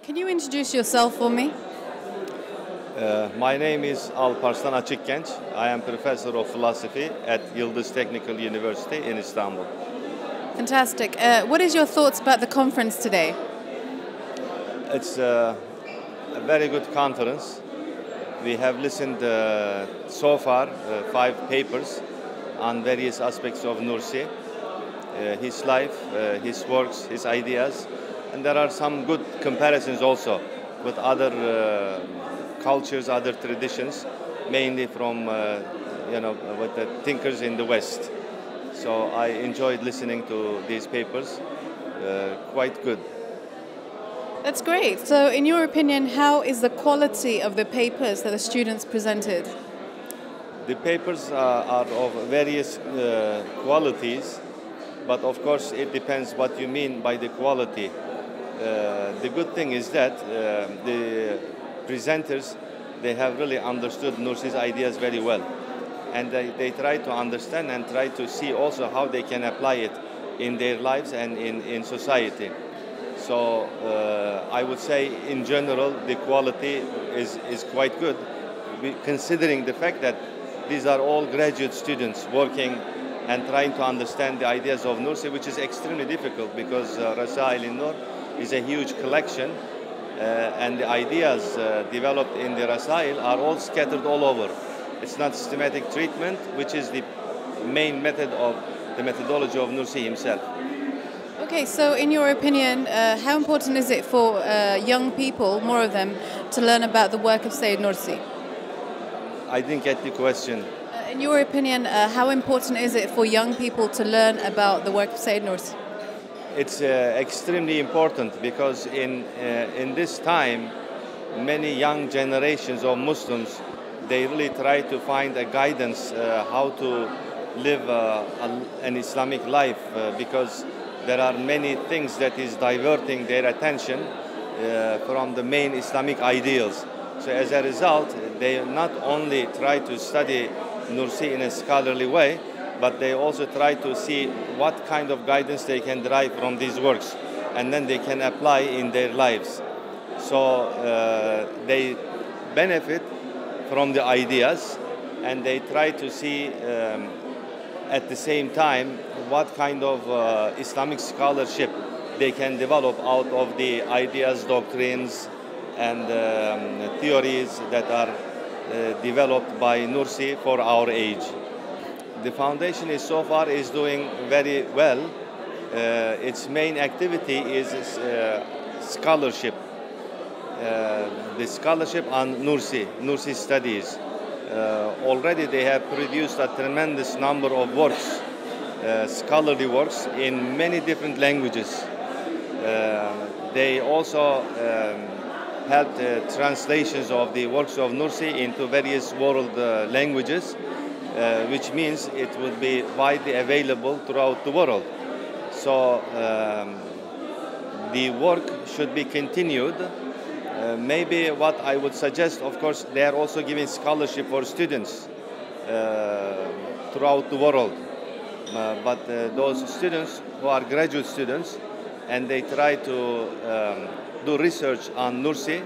Can you introduce yourself for me? My name is Alparsian Açıkgeç. I am professor of philosophy at Yıldız Technical University in Istanbul. Fantastic. What is your thoughts about the conference today? It's a very good conference. We have listened so far 5 papers on various aspects of Nursi, his life, his works, his ideas, and there are some good comparisons also with other cultures, other traditions, mainly from with the thinkers in the West. So I enjoyed listening to these papers. Quite good. That's great. So in your opinion, how is the quality of the papers that the students presented? The papers are of various qualities, but of course it depends what you mean by the quality. The good thing is that the presenters, they have really understood Nursi's ideas very well, and they try to understand and try to see also how they can apply it in their lives and in society. So I would say in general the quality is quite good, considering the fact that these are all graduate students working and trying to understand the ideas of Nursi, which is extremely difficult because Rasail-i Nur is a huge collection, and the ideas developed in the Rasail are all scattered all over. It's not systematic treatment, which is the main method of the methodology of Nursi himself. Okay, so in your opinion, how important is it for young people, more of them, to learn about the work of Sayyid Nursi? I didn't get the question. In your opinion, how important is it for young people to learn about the work of Sayyid Nursi? It's extremely important because in this time, many young generations of Muslims, they really try to find a guidance how to live an Islamic life because there are many things that is diverting their attention from the main Islamic ideals. So as a result, they not only try to study Nursi in a scholarly way, but they also try to see what kind of guidance they can derive from these works, and then they can apply in their lives. So they benefit from the ideas, and they try to see at the same time what kind of Islamic scholarship they can develop out of the ideas, doctrines, and theories that are developed by Nursi for our age. The foundation is so far doing very well. Its main activity is scholarship. The scholarship on Nursi studies. Already they have produced a tremendous number of works, scholarly works in many different languages. They also helped translations of the works of Nursi into various world languages, which means it will be widely available throughout the world. So the work should be continued. Maybe what I would suggest, of course, they are also giving scholarship for students throughout the world. But those students who are graduate students, and they try to do research on Nursi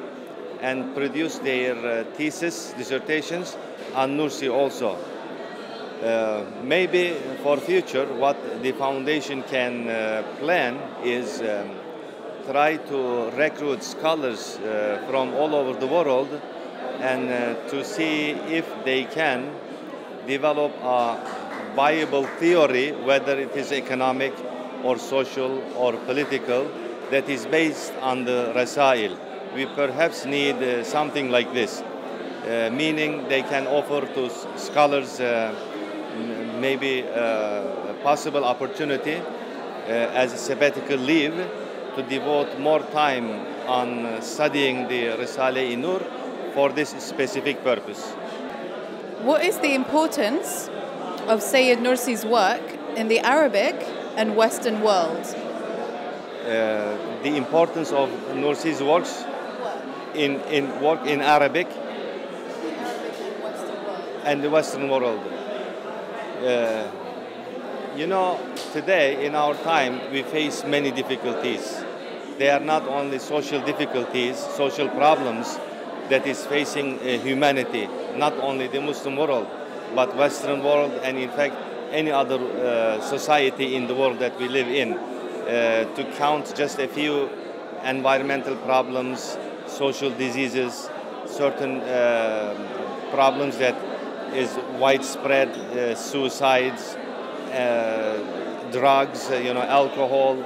and produce their thesis, dissertations on Nursi also. Maybe for future, what the foundation can plan is try to recruit scholars from all over the world and to see if they can develop a viable theory, whether it is economic or social or political, that is based on the Rasail. We perhaps need something like this, meaning they can offer to scholars maybe a possible opportunity as a sabbatical leave to devote more time on studying the Risale-i Nur for this specific purpose. What is the importance of Sayyid Nursi's work in the Arabic and Western world? The importance of Nursi's works in work in Arabic and the Western world. You know, today in our time we face many difficulties. they are not only social difficulties, social problems that is facing humanity, not only the Muslim world, but Western world, and in fact any other society in the world that we live in. To count just a few environmental problems, social diseases, certain problems that is widespread, suicides, drugs, alcohol.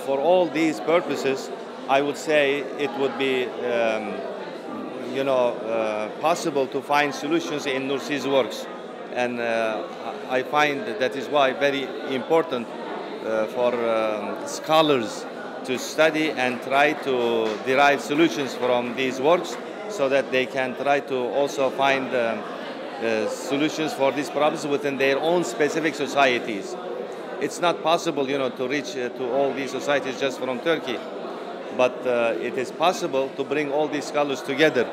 For all these purposes, I would say it would be possible to find solutions in Nursi's works. And I find that is why very important for scholars to study and try to derive solutions from these works, so that they can try to also find solutions for these problems within their own specific societies. It's not possible, to reach to all these societies just from Turkey, but it is possible to bring all these scholars together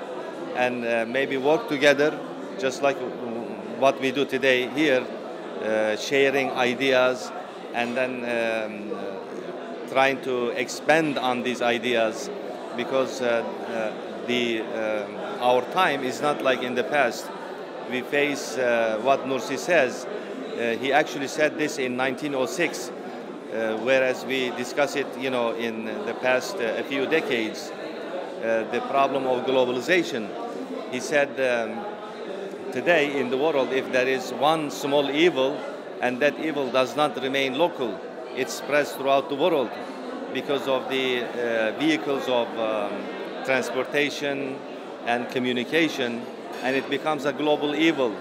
and maybe work together, just like what we do today here, sharing ideas and then trying to expand on these ideas, because our time is not like in the past. We face what Nursi says. He actually said this in 1906, whereas we discuss it, in the past a few decades, the problem of globalization. He said, today in the world, if there is one small evil, and that evil does not remain local, it spreads throughout the world because of the vehicles of transportation and communication, and it becomes a global evil.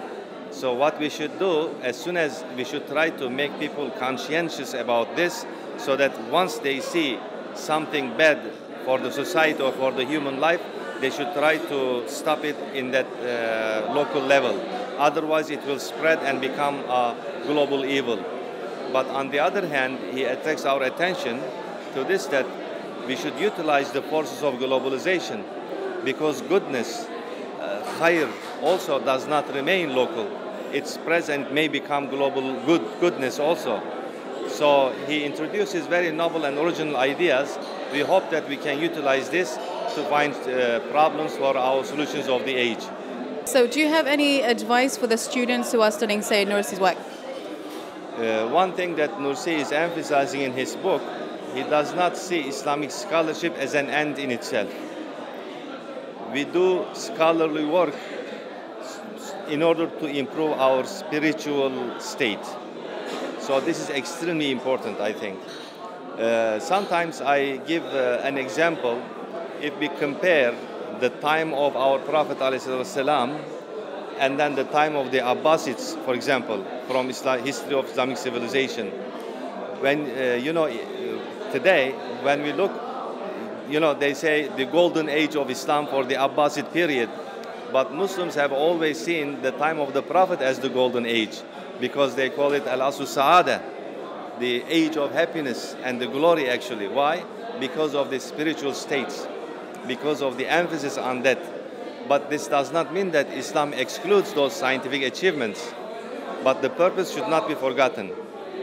So what we should do, as soon as we should try to make people conscientious about this, so that once they see something bad for the society or for the human life, they should try to stop it in that local level. Otherwise it will spread and become a global evil. But on the other hand, he attracts our attention to this, that we should utilize the forces of globalization, because goodness, khair, also does not remain local. It spreads and may become global goodness also. So he introduces very novel and original ideas. We hope that we can utilize this to find problems for our solutions of the age. So do you have any advice for the students who are studying, say, Nursi's work? One thing that Nursi is emphasizing in his book, he does not see Islamic scholarship as an end in itself. We do scholarly work in order to improve our spiritual state. So this is extremely important, I think. Sometimes I give an example. If we compare the time of our Prophet ﷺ and then the time of the Abbasids, for example, from history of Islamic civilization. When, today, when we look, they say the golden age of Islam for the Abbasid period. But Muslims have always seen the time of the Prophet as the golden age, because they call it Al-Asu Sa'ada, the age of happiness and the glory actually. Why? Because of the spiritual states, because of the emphasis on that. But this does not mean that Islam excludes those scientific achievements. But the purpose should not be forgotten.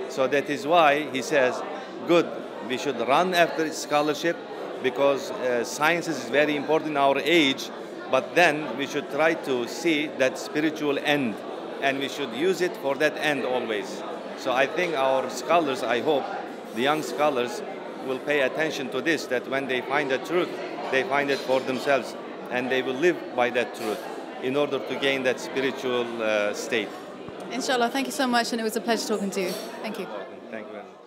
So that is why he says, good, we should run after scholarship, because science is very important in our age, but then we should try to see that spiritual end, and we should use it for that end always. So I think our scholars, I hope, the young scholars, will pay attention to this, that when they find the truth, they find it for themselves, and they will live by that truth in order to gain that spiritual state. Inshallah, thank you so much, and it was a pleasure talking to you. Thank you. Thank you very much.